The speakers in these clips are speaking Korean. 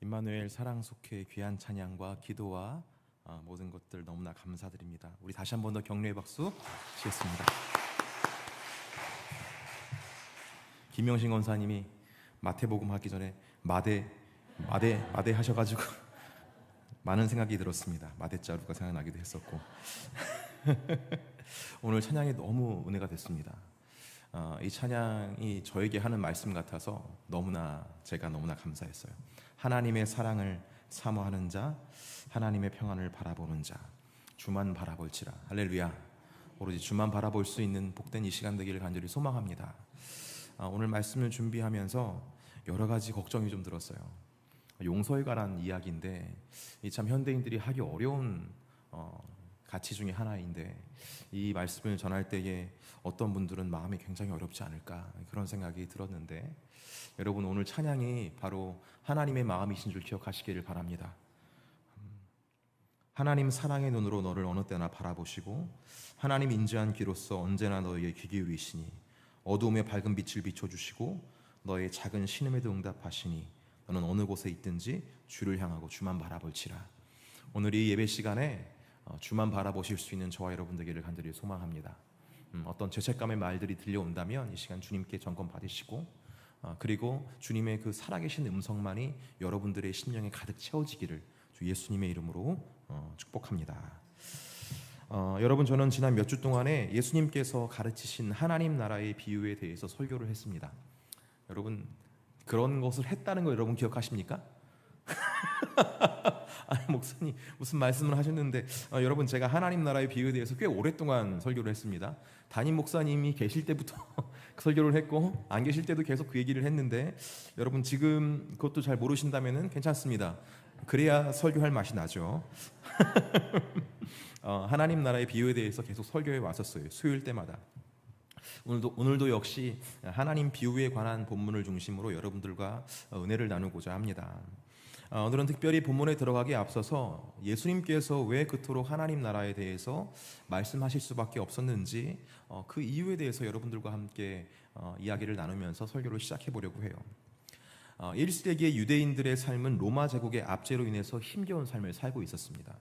임마누엘 사랑 속해 귀한 찬양과 기도와 모든 것들 너무나 감사드립니다. 우리 다시 한 번 더 격려의 박수 치겠습니다. 김영신 권사님이 마태복음 하기 전에 마대 하셔가지고 많은 생각이 들었습니다. 마대자루가 생각나기도 했었고 오늘 찬양이 너무 은혜가 됐습니다. 이 찬양이 저에게 하는 말씀 같아서 제가 너무나 감사했어요. 하나님의 사랑을 사모하는 자, 하나님의 평안을 바라보는 자, 주만 바라볼지라. 할렐루야. 오로지 주만 바라볼 수 있는 복된 이 시간 되기를 간절히 소망합니다. 오늘 말씀을 준비하면서 여러 가지 걱정이 좀 들었어요. 용서에 관한 이야기인데 이 참 현대인들이 하기 어려운 가치 중에 하나인데 이 말씀을 전할 때에 어떤 분들은 마음이 굉장히 어렵지 않을까 그런 생각이 들었는데, 여러분 오늘 찬양이 바로 하나님의 마음이신 줄 기억하시기를 바랍니다. 하나님 사랑의 눈으로 너를 어느 때나 바라보시고 하나님 인자한 귀로서 언제나 너에게 귀 기울이시니 어두움에 밝은 빛을 비춰주시고 너의 작은 신음에도 응답하시니 너는 어느 곳에 있든지 주를 향하고 주만 바라볼지라. 오늘 이 예배 시간에 주만 바라보실 수 있는 저와 여러분 되기를 간절히 소망합니다. 어떤 죄책감의 말들이 들려온다면 이 시간 주님께 점검 받으시고 그리고 주님의 그 살아계신 음성만이 여러분들의 심령에 가득 채워지기를 주 예수님의 이름으로 축복합니다. 여러분, 저는 지난 몇 주 동안에 예수님께서 가르치신 하나님 나라의 비유에 대해서 설교를 했습니다. 여러분, 그런 것을 했다는 거 여러분 기억하십니까? 아니, 목사님 무슨 말씀을 하셨는데 여러분, 제가 하나님 나라의 비유에 대해서 꽤 오랫동안 설교를 했습니다. 담임 목사님이 계실 때부터 그 설교를 했고 안 계실 때도 계속 그 얘기를 했는데, 여러분 지금 그것도 잘 모르신다면 괜찮습니다. 그래야 설교할 맛이 나죠. 하나님 나라의 비유에 대해서 계속 설교해 왔었어요. 수요일 때마다. 오늘도 역시 하나님 비유에 관한 본문을 중심으로 여러분들과 은혜를 나누고자 합니다. 오늘은 특별히 본문에 들어가기에 앞서서 예수님께서 왜 그토록 하나님 나라에 대해서 말씀하실 수밖에 없었는지 그 이유에 대해서 여러분들과 함께 이야기를 나누면서 설교를 시작해 보려고 해요. 1세기의 유대인들의 삶은 로마 제국의 압제로 인해서 힘겨운 삶을 살고 있었습니다.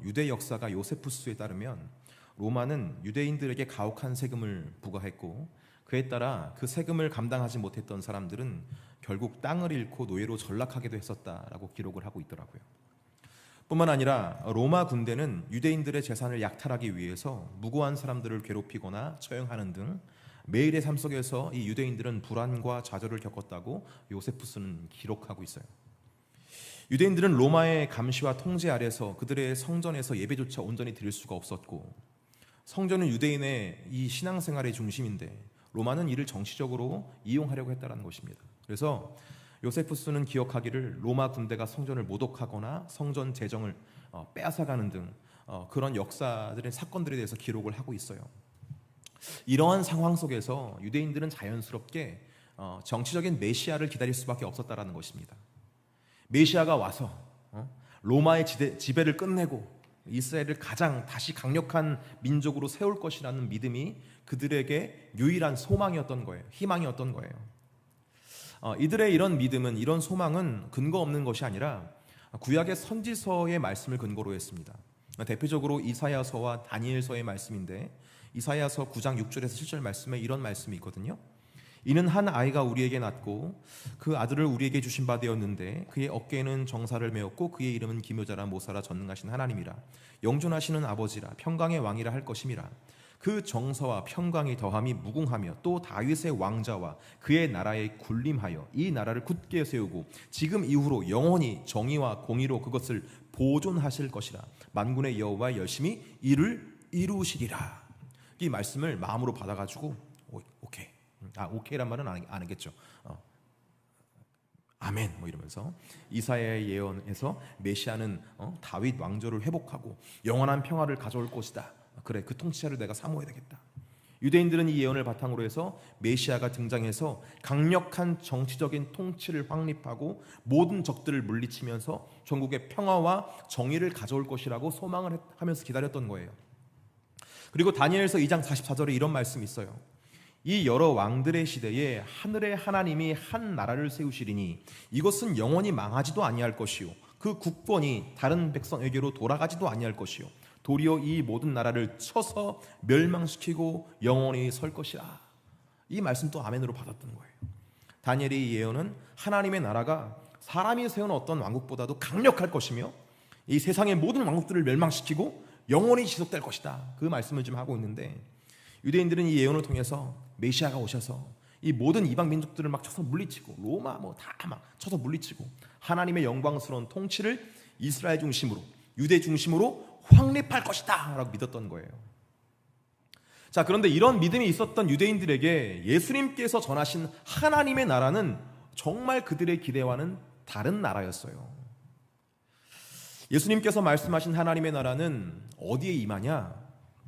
유대 역사가 요세푸스에 따르면 로마는 유대인들에게 가혹한 세금을 부과했고 그에 따라 그 세금을 감당하지 못했던 사람들은 결국 땅을 잃고 노예로 전락하기도 했었다라고 기록을 하고 있더라고요. 뿐만 아니라 로마 군대는 유대인들의 재산을 약탈하기 위해서 무고한 사람들을 괴롭히거나 처형하는 등 매일의 삶 속에서 이 유대인들은 불안과 좌절을 겪었다고 요세푸스는 기록하고 있어요. 유대인들은 로마의 감시와 통제 아래서 그들의 성전에서 예배조차 온전히 드릴 수가 없었고, 성전은 유대인의 이 신앙생활의 중심인데 로마는 이를 정치적으로 이용하려고 했다는 것입니다. 그래서 요세푸스는 기억하기를 로마 군대가 성전을 모독하거나 성전 재정을 빼앗아가는 등 그런 역사들의 사건들에 대해서 기록을 하고 있어요. 이러한 상황 속에서 유대인들은 자연스럽게 정치적인 메시아를 기다릴 수밖에 없었다는 것입니다. 메시아가 와서 로마의 지배를 끝내고 이스라엘을 가장 다시 강력한 민족으로 세울 것이라는 믿음이 그들에게 유일한 소망이었던 거예요. 희망이었던 거예요. 이들의 이런 믿음은, 이런 소망은 근거 없는 것이 아니라 구약의 선지서의 말씀을 근거로 했습니다. 대표적으로 이사야서와 다니엘서의 말씀인데, 이사야서 9장 6절에서 7절 말씀에 이런 말씀이 있거든요. 이는 한 아이가 우리에게 낳고 그 아들을 우리에게 주신 바 되었는데 그의 어깨에는 정사를 메었고 그의 이름은 기묘자라 모사라 전능하신 하나님이라 영존하시는 아버지라 평강의 왕이라 할 것임이라. 그 정서와 평강이 더함이 무궁하며 또 다윗의 왕자와 그의 나라에 군림하여 이 나라를 굳게 세우고 지금 이후로 영원히 정의와 공의로 그것을 보존하실 것이라. 만군의 여호와 열심히 이를 이루시리라. 이 말씀을 마음으로 받아가지고 오케이. 오케이란 말은 안 하겠죠. 아멘 뭐 이러면서 이사야의 예언에서 메시아는 다윗 왕조를 회복하고 영원한 평화를 가져올 것이다. 그래, 그 통치자를 내가 사모해야 되겠다. 유대인들은 이 예언을 바탕으로 해서 메시아가 등장해서 강력한 정치적인 통치를 확립하고 모든 적들을 물리치면서 전국의 평화와 정의를 가져올 것이라고 소망을 하면서 기다렸던 거예요. 그리고 다니엘서 2장 44절에 이런 말씀이 있어요. 이 여러 왕들의 시대에 하늘의 하나님이 한 나라를 세우시리니 이것은 영원히 망하지도 아니할 것이요 그 국권이 다른 백성에게로 돌아가지도 아니할 것이요 도리어 이 모든 나라를 쳐서 멸망시키고 영원히 설 것이라. 이 말씀도 아멘으로 받았던 거예요. 다니엘의 예언은 하나님의 나라가 사람이 세운 어떤 왕국보다도 강력할 것이며 이 세상의 모든 왕국들을 멸망시키고 영원히 지속될 것이다. 그 말씀을 좀 하고 있는데, 유대인들은 이 예언을 통해서 메시아가 오셔서 이 모든 이방 민족들을 막 쳐서 물리치고, 로마 뭐 다 막 쳐서 물리치고 하나님의 영광스러운 통치를 이스라엘 중심으로, 유대 중심으로 확립할 것이다 라고 믿었던 거예요. 자, 그런데 이런 믿음이 있었던 유대인들에게 예수님께서 전하신 하나님의 나라는 정말 그들의 기대와는 다른 나라였어요. 예수님께서 말씀하신 하나님의 나라는 어디에 임하냐?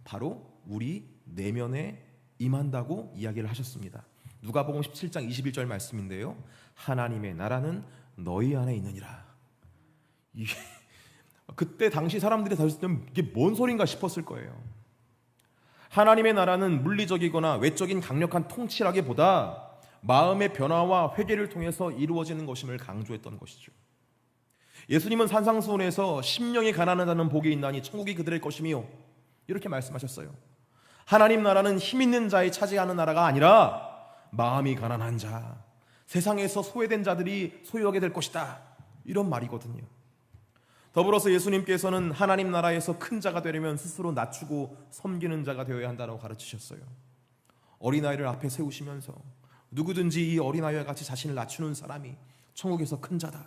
바로 우리 내면에 임한다고 이야기를 하셨습니다. 누가복음 17장 21절 말씀인데요, 하나님의 나라는 너희 안에 있느니라. 그때 당시 사람들이 들었을 때는 이게 뭔 소린가 싶었을 거예요. 하나님의 나라는 물리적이거나 외적인 강력한 통치라기보다 마음의 변화와 회개를 통해서 이루어지는 것임을 강조했던 것이죠. 예수님은 산상수훈에서 심령이 가난하다는 복이 있나니 천국이 그들의 것이며 이렇게 말씀하셨어요. 하나님 나라는 힘 있는 자의 차지하는 나라가 아니라 마음이 가난한 자, 세상에서 소외된 자들이 소유하게 될 것이다, 이런 말이거든요. 더불어서 예수님께서는 하나님 나라에서 큰 자가 되려면 스스로 낮추고 섬기는 자가 되어야 한다고 가르치셨어요. 어린아이를 앞에 세우시면서 누구든지 이 어린아이와 같이 자신을 낮추는 사람이 천국에서 큰 자다.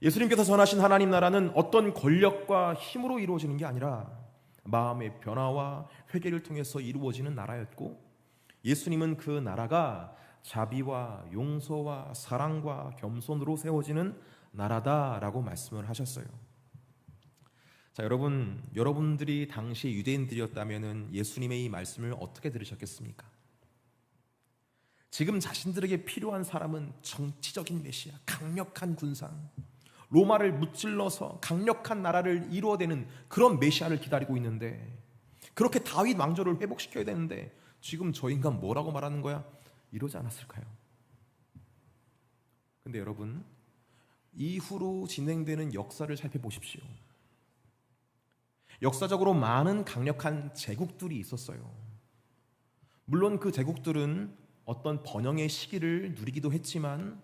예수님께서 전하신 하나님 나라는 어떤 권력과 힘으로 이루어지는 게 아니라 마음의 변화와 회개를 통해서 이루어지는 나라였고, 예수님은 그 나라가 자비와 용서와 사랑과 겸손으로 세워지는 나라다라고 말씀을 하셨어요. 자, 여러분들이 당시 유대인들이었다면 예수님의 이 말씀을 어떻게 들으셨겠습니까? 지금 자신들에게 필요한 사람은 정치적인 메시아, 강력한 군상, 로마를 무찔러서 강력한 나라를 이루어내는 그런 메시아를 기다리고 있는데, 그렇게 다윗 왕조를 회복시켜야 되는데 지금 저 인간 뭐라고 말하는 거야? 이러지 않았을까요? 근데 여러분, 이후로 진행되는 역사를 살펴보십시오. 역사적으로 많은 강력한 제국들이 있었어요. 물론 그 제국들은 어떤 번영의 시기를 누리기도 했지만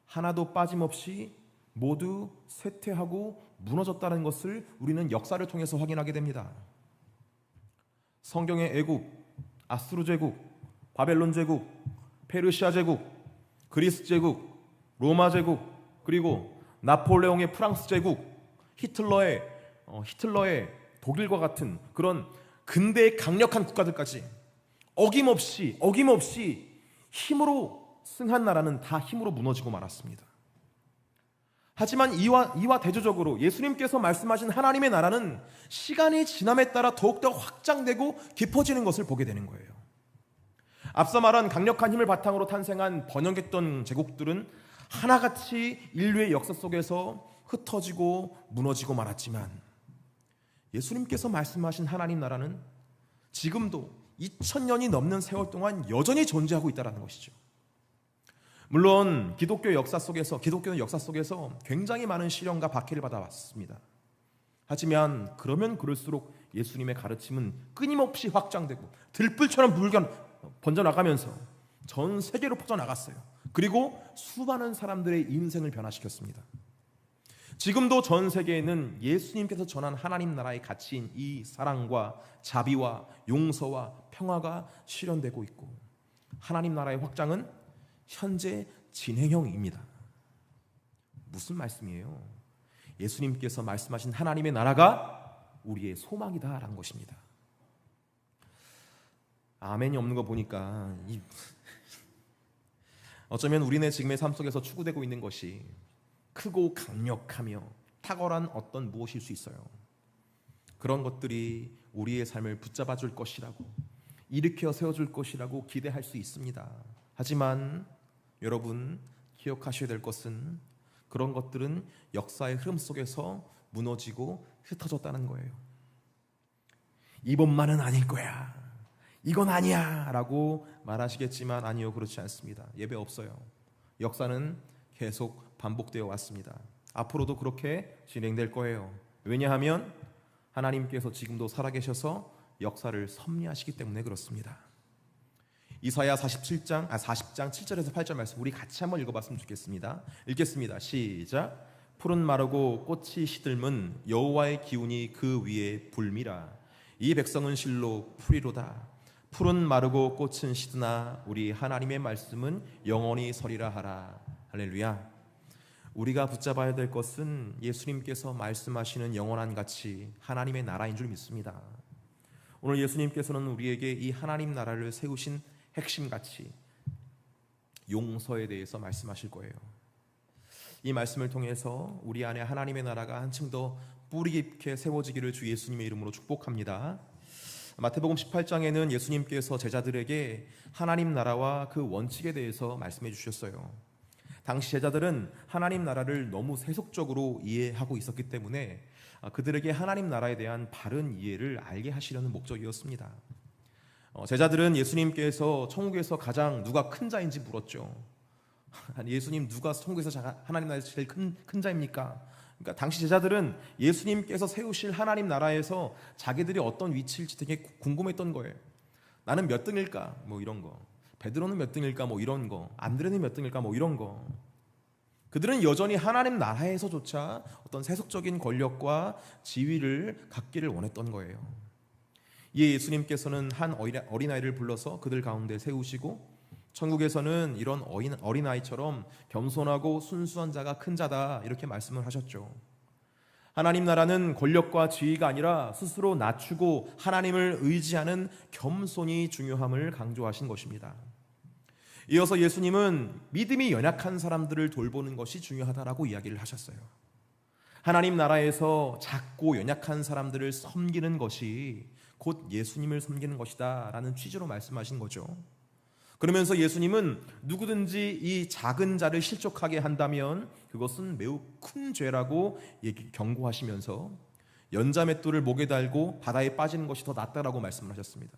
하나도 빠짐없이 모두 쇠퇴하고 무너졌다는 것을 우리는 역사를 통해서 확인하게 됩니다. 성경의 애국, 아수르 제국, 바벨론 제국, 페르시아 제국, 그리스 제국, 로마 제국, 그리고 나폴레옹의 프랑스 제국, 히틀러의 독일과 같은 그런 근대의 강력한 국가들까지 어김없이 힘으로 승한 나라는 다 힘으로 무너지고 말았습니다. 하지만 이와 대조적으로 예수님께서 말씀하신 하나님의 나라는 시간이 지남에 따라 더욱더 확장되고 깊어지는 것을 보게 되는 거예요. 앞서 말한 강력한 힘을 바탕으로 탄생한 번영했던 제국들은 하나같이 인류의 역사 속에서 흩어지고 무너지고 말았지만, 예수님께서 말씀하신 하나님 나라는 지금도 2000년이 넘는 세월 동안 여전히 존재하고 있다는 것이죠. 물론 기독교의 역사 속에서 굉장히 많은 시련과 박해를 받아왔습니다. 하지만 그러면 그럴수록 예수님의 가르침은 끊임없이 확장되고 들불처럼 번져나가면서 전 세계로 퍼져나갔어요. 그리고 수많은 사람들의 인생을 변화시켰습니다. 지금도 전 세계에는 예수님께서 전한 하나님 나라의 가치인 이 사랑과 자비와 용서와 평화가 실현되고 있고, 하나님 나라의 확장은 현재 진행형입니다. 무슨 말씀이에요? 예수님께서 말씀하신 하나님의 나라가 우리의 소망이다라는 것입니다. 아멘이 없는 거 보니까 어쩌면 우리네 지금의 삶 속에서 추구되고 있는 것이 크고 강력하며 탁월한 어떤 무엇일 수 있어요. 그런 것들이 우리의 삶을 붙잡아 줄 것이라고, 일으켜 세워줄 것이라고 기대할 수 있습니다. 하지만 여러분, 기억하셔야 될 것은 그런 것들은 역사의 흐름 속에서 무너지고 흩어졌다는 거예요. 이번만은 아닐 거야. 이건 아니야 라고 말하시겠지만 아니요, 그렇지 않습니다. 예배 없어요. 역사는 계속 반복되어 왔습니다. 앞으로도 그렇게 진행될 거예요. 왜냐하면 하나님께서 지금도 살아계셔서 역사를 섭리하시기 때문에 그렇습니다. 이사야 40장 7절에서 8절 말씀 우리 같이 한번 읽어봤으면 좋겠습니다. 읽겠습니다. 시작. 푸른 마르고 꽃이 시들면 여호와의 기운이 그 위에 불미라. 이 백성은 실로 풀이로다. 푸른 마르고 꽃은 시드나 우리 하나님의 말씀은 영원히 서리라 하라. 할렐루야. 우리가 붙잡아야 될 것은 예수님께서 말씀하시는 영원한 가치, 하나님의 나라인 줄 믿습니다. 오늘 예수님께서는 우리에게 이 하나님 나라를 세우신 핵심 가치, 용서에 대해서 말씀하실 거예요. 이 말씀을 통해서 우리 안에 하나님의 나라가 한층 더 뿌리 깊게 세워지기를 주 예수님의 이름으로 축복합니다. 마태복음 18장에는 예수님께서 제자들에게 하나님 나라와 그 원칙에 대해서 말씀해 주셨어요. 당시 제자들은 하나님 나라를 너무 세속적으로 이해하고 있었기 때문에 그들에게 하나님 나라에 대한 바른 이해를 알게 하시려는 목적이었습니다. 제자들은 예수님께서 천국에서 가장 누가 큰 자인지 물었죠. 예수님, 누가 천국에서 하나님 나라에서 제일 큰 자입니까? 그러니까 당시 제자들은 예수님께서 세우실 하나님 나라에서 자기들이 어떤 위치일지 되게 궁금했던 거예요. 나는 몇 등일까? 뭐 이런 거. 베드로는 몇 등일까? 뭐 이런 거. 안드레는 몇 등일까? 뭐 이런 거. 그들은 여전히 하나님 나라에서조차 어떤 세속적인 권력과 지위를 갖기를 원했던 거예요. 이에 예수님께서는 한 어린아이를 불러서 그들 가운데 세우시고 천국에서는 이런 어린아이처럼 겸손하고 순수한 자가 큰 자다 이렇게 말씀을 하셨죠. 하나님 나라는 권력과 지위가 아니라 스스로 낮추고 하나님을 의지하는 겸손이 중요함을 강조하신 것입니다. 이어서 예수님은 믿음이 연약한 사람들을 돌보는 것이 중요하다라고 이야기를 하셨어요. 하나님 나라에서 작고 연약한 사람들을 섬기는 것이 곧 예수님을 섬기는 것이다 라는 취지로 말씀하신 거죠. 그러면서 예수님은 누구든지 이 작은 자를 실족하게 한다면 그것은 매우 큰 죄라고 경고하시면서 연자맷돌을 목에 달고 바다에 빠지는 것이 더 낫다라고 말씀을 하셨습니다.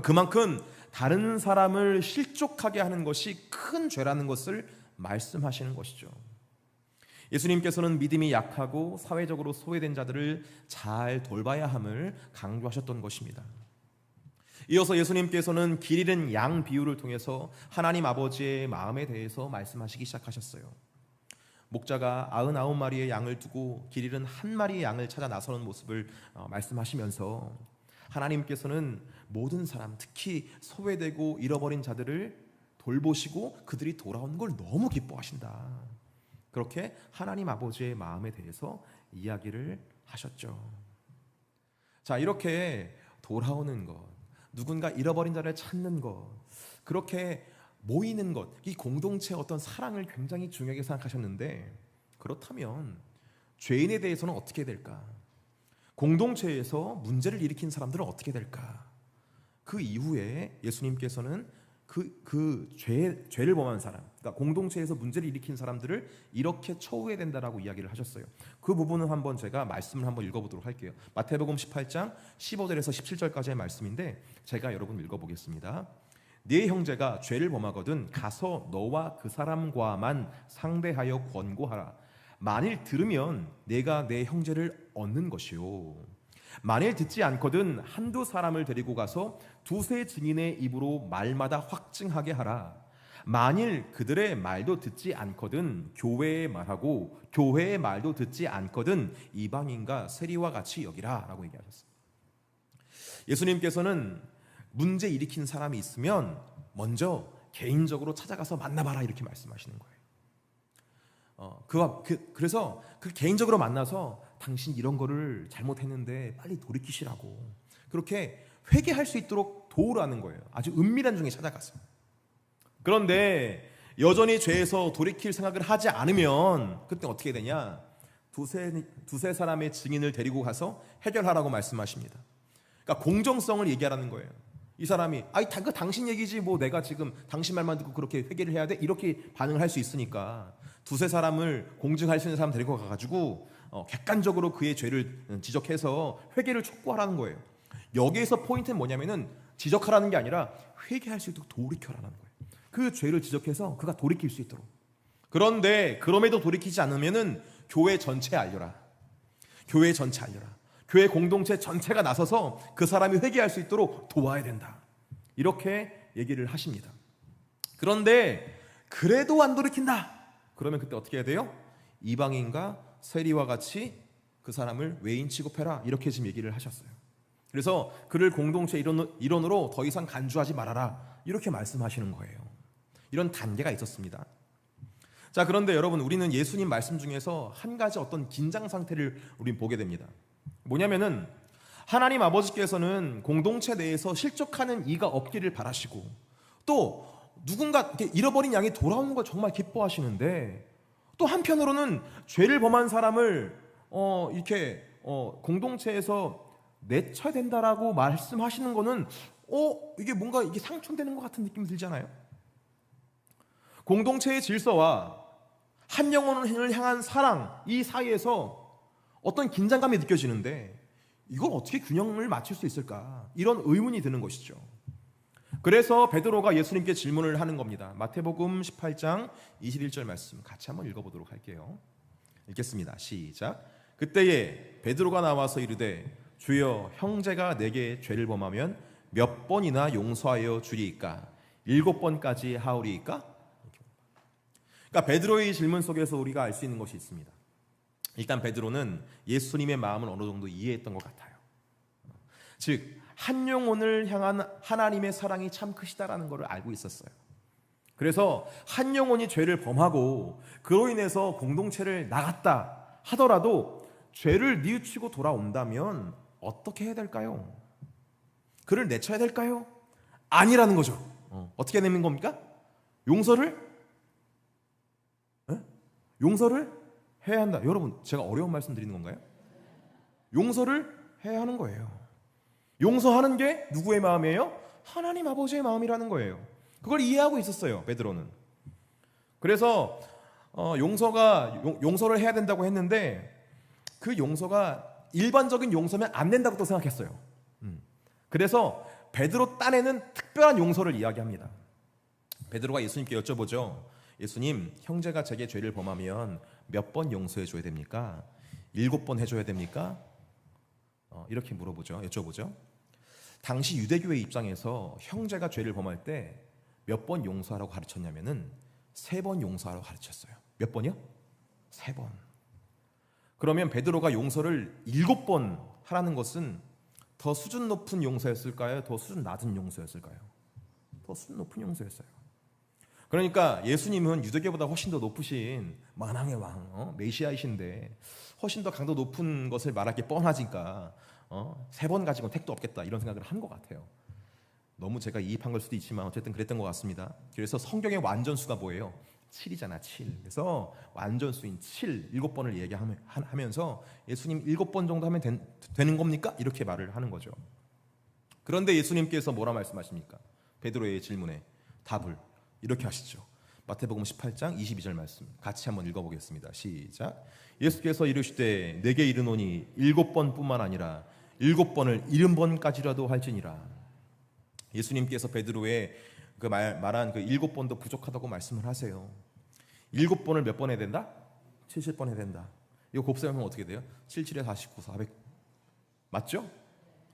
그만큼 다른 사람을 실족하게 하는 것이 큰 죄라는 것을 말씀하시는 것이죠. 예수님께서는 믿음이 약하고 사회적으로 소외된 자들을 잘 돌봐야 함을 강조하셨던 것입니다. 이어서 예수님께서는 길 잃은 양 비유를 통해서 하나님 아버지의 마음에 대해서 말씀하시기 시작하셨어요. 목자가 99마리의 양을 두고 길 잃은 한 마리의 양을 찾아 나서는 모습을 말씀하시면서 하나님께서는 모든 사람, 특히 소외되고 잃어버린 자들을 돌보시고 그들이 돌아오는 걸 너무 기뻐하신다. 그렇게 하나님 아버지의 마음에 대해서 이야기를 하셨죠. 자, 이렇게 돌아오는 것, 누군가 잃어버린 자를 찾는 것, 그렇게 모이는 것, 이 공동체의 어떤 사랑을 굉장히 중요하게 생각하셨는데, 그렇다면 죄인에 대해서는 어떻게 될까? 공동체에서 문제를 일으킨 사람들은 어떻게 될까? 그 이후에 예수님께서는 죄를 범한 사람, 그러니까 공동체에서 문제를 일으킨 사람들을 이렇게 처우해야 된다라고 이야기를 하셨어요. 그 부분은 한번 제가 말씀을 한번 읽어보도록 할게요. 마태복음 18장 15절에서 17절까지의 말씀인데 제가 여러분 읽어보겠습니다. 네 형제가 죄를 범하거든 가서 너와 그 사람과만 상대하여 권고하라. 만일 들으면 내가 내 형제를 얻는 것이요, 만일 듣지 않거든 한두 사람을 데리고 가서 두세 증인의 입으로 말마다 확증하게 하라. 만일 그들의 말도 듣지 않거든 교회의 말하고 교회의 말도 듣지 않거든 이방인과 세리와 같이 여기라 라고 얘기하셨습니다. 예수님께서는 문제 일으킨 사람이 있으면 먼저 개인적으로 찾아가서 만나봐라 이렇게 말씀하시는 거예요. 그래서 그 개인적으로 만나서 당신 이런 거를 잘못했는데 빨리 돌이키시라고 그렇게 회개할 수 있도록 도우라는 거예요. 아주 은밀한 중에 찾아가서. 그런데 여전히 죄에서 돌이킬 생각을 하지 않으면 그때 어떻게 되냐? 두세 사람의 증인을 데리고 가서 해결하라고 말씀하십니다. 그러니까 공정성을 얘기하라는 거예요. 이 사람이 그 당신 얘기지 뭐 내가 지금 당신 말만 듣고 그렇게 회개를 해야 돼? 이렇게 반응을 할 수 있으니까 두세 사람을 공증할 수 있는 사람 데리고 가가지고 객관적으로 그의 죄를 지적해서 회개를 촉구하라는 거예요. 여기에서 포인트는 뭐냐면은 지적하라는 게 아니라 회개할 수 있도록 돌이켜라는 거예요. 그 죄를 지적해서 그가 돌이킬 수 있도록. 그런데 그럼에도 돌이키지 않으면은 교회 전체에 알려라. 교회 전체 알려라. 교회 공동체 전체가 나서서 그 사람이 회개할 수 있도록 도와야 된다. 이렇게 얘기를 하십니다. 그런데 그래도 안 돌이킨다. 그러면 그때 어떻게 해야 돼요? 이방인과 세리와 같이 그 사람을 외인 취급해라. 이렇게 지금 얘기를 하셨어요. 그래서 그를 공동체 일원으로 더 이상 간주하지 말아라. 이렇게 말씀하시는 거예요. 이런 단계가 있었습니다. 자, 그런데 여러분, 우리는 예수님 말씀 중에서 한 가지 어떤 긴장 상태를 우린 보게 됩니다. 뭐냐면은 하나님 아버지께서는 공동체 내에서 실족하는 이가 없기를 바라시고 또 누군가 잃어버린 양이 돌아오는 걸 정말 기뻐하시는데 또 한편으로는 죄를 범한 사람을 공동체에서 내쳐야 된다라고 말씀하시는 거는 이게 뭔가 이게 상충되는 것 같은 느낌이 들잖아요. 공동체의 질서와 한 영혼을 향한 사랑, 이 사이에서 어떤 긴장감이 느껴지는데 이걸 어떻게 균형을 맞출 수 있을까? 이런 의문이 드는 것이죠. 그래서 베드로가 예수님께 질문을 하는 겁니다. 마태복음 18장 21절 말씀 같이 한번 읽어보도록 할게요. 읽겠습니다. 시작. 그때에 베드로가 나와서 이르되 주여, 형제가 내게 죄를 범하면 몇 번이나 용서하여 주리이까? 7번까지 하오리이까? 그러니까 베드로의 질문 속에서 우리가 알 수 있는 것이 있습니다. 일단 베드로는 예수님의 마음을 어느 정도 이해했던 것 같아요. 즉, 한 영혼을 향한 하나님의 사랑이 참 크시다라는 것을 알고 있었어요. 그래서 한 영혼이 죄를 범하고 그로 인해서 공동체를 나갔다 하더라도 죄를 뉘우치고 돌아온다면 어떻게 해야 될까요? 그를 내쳐야 될까요? 아니라는 거죠. 어떻게 되는 겁니까? 용서를 해야 한다. 여러분, 제가 어려운 말씀 드리는 건가요? 용서를 해야 하는 거예요. 용서하는 게 누구의 마음이에요? 하나님 아버지의 마음이라는 거예요. 그걸 이해하고 있었어요, 베드로는. 그래서 용서를 해야 된다고 했는데 그 용서가 일반적인 용서면 안 된다고 또 생각했어요. 그래서 베드로 딴에는 특별한 용서를 이야기합니다. 베드로가 예수님께 여쭤보죠. 예수님, 형제가 제게 죄를 범하면 몇 번 용서해 줘야 됩니까? 7번 해줘야 됩니까? 이렇게 여쭤보죠. 당시 유대교의 입장에서 형제가 죄를 범할 때 몇 번 용서하라고 가르쳤냐면은 3번 용서하라고 가르쳤어요. 몇 번이요? 3번. 그러면 베드로가 용서를 7번 하라는 것은 더 수준 높은 용서였을까요? 더 수준 낮은 용서였을까요? 더 수준 높은 용서였어요. 그러니까 예수님은 유대교보다 훨씬 더 높으신 만왕의 왕, 메시아이신데 훨씬 더 강도 높은 것을 말하기 뻔하니까 3번 가지고는 택도 없겠다 이런 생각을 한 것 같아요. 너무 제가 이입한 걸 수도 있지만 어쨌든 그랬던 것 같습니다. 그래서 성경의 완전수가 뭐예요? 7이잖아, 7. 그래서 완전수인 7번을 얘기하면서 예수님 7번 정도 하면 되는 겁니까? 이렇게 말을 하는 거죠. 그런데 예수님께서 뭐라 말씀하십니까? 베드로의 질문에 답을 이렇게 하시죠. 마태복음 18장 22절 말씀 같이 한번 읽어보겠습니다. 시작. 예수께서 이르시되 내게 이르노니 7번뿐만 아니라 7번을 70번까지라도 할지니라. 예수님께서 베드로의 말한 7번도 부족하다고 말씀을 하세요. 7번을 몇 번 해야 된다? 70번 해야 된다. 이거 곱셈하면 어떻게 돼요? 7, 7에 49, 400 맞죠?